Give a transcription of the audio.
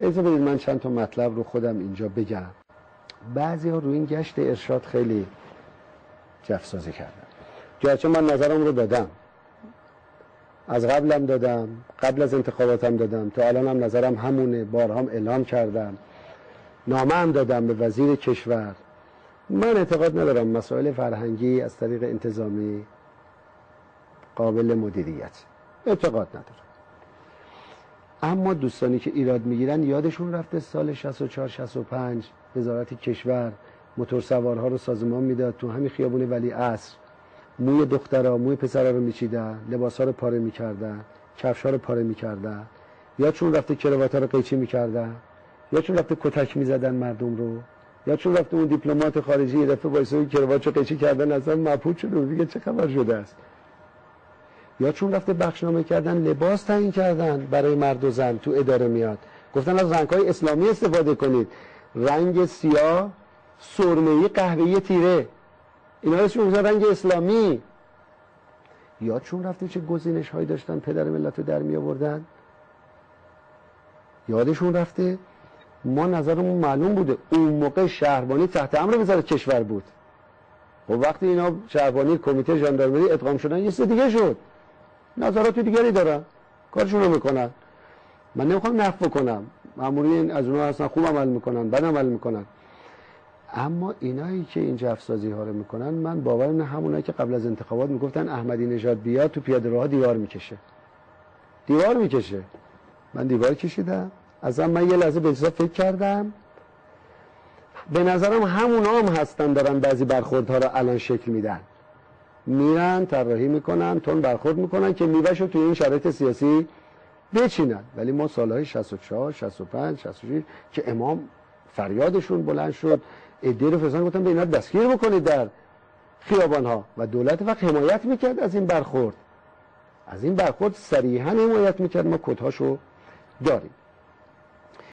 اجازه بدید من چند تا مطلب رو خودم اینجا بگم. بعضی ها روی این گشت ارشاد خیلی جفسازی کردن، گرچه من نظرم رو دادم، از قبلم دادم، قبل از انتخاباتم دادم، تا الانم نظرم همونه، بارهام اعلام کردم، نامه هم دادم به وزیر کشور. من اعتقاد ندارم مسائل فرهنگی از طریق انتظامی قابل مدیریت، اعتقاد ندارم. اما دوستانی که ایراد میگیرن یادشون رفته سال 64 65 وزارت کشور موتورسوارها رو سازمان میداد، تو همین خیابون ولیعصر موی دخترها موی پسرها رو میچیدن، لباسها رو پاره میکردن، کفشها رو پاره میکردن، یا چون رفته کراوات‌ها رو قیچی میکردن، یا چون رفته کتک میزدن مردم رو، یا چون رفته اون دیپلمات خارجی یه دفعه وایسای کراواتشو قیچی کردن اصلا مبهوت شده و دیگه چه خبر شده است، یا چون رفته بخشنامه کردن لباس تعیین کردن برای مرد و زن تو اداره میاد، گفتن از رنگ‌های اسلامی استفاده کنید، رنگ سیاه، سرمه‌ای، قهوه‌ای تیره، اینا رو چون رنگ اسلامی. یا چون رفته چه گزینش‌هایی داشتن پدر ملت رو در می آوردن، یادشون رفته. ما نظرمون معلوم بوده، اون موقع شهربانی تحت امر وزارت کشور بود. و وقتی اینا شهربانی کمیته ژاندارمری ادغام شدن یه چیز دیگه شد، نظرات دیگری دارن، کارشون رو میکنن. من نمیخوام نفی کنم، مامورین از اونها هستن خوب عمل میکنن، بد عمل میکنن، اما اینایی که این جفسازی ها رو میکنن، من باورم نه همونایی که قبل از انتخابات میگفتن احمدی نژاد بیاد تو پیاده‌روها دیوار میکشه. دیوار میکشه. من دیوار کشیدم. اصلا من یه لحظه به حساب فکر کردم، به نظرم همونا هم هستن دارن بعضی برخوردها رو الان شکل میدن، میرن طراحی میکنن، تون برخورد میکنن که میوه‌شو توی این شرایط سیاسی بچینن. ولی ما سالهای 64 65 66 که امام فریادشون بلند شد، عده رو فرستادن گفتن به اینا دستگیر بکنید در خیابان‌ها، و دولت وقت حمایت میکرد از این برخورد، از این برخورد صریحا حمایت میکرد. ما کدهاشو داریم.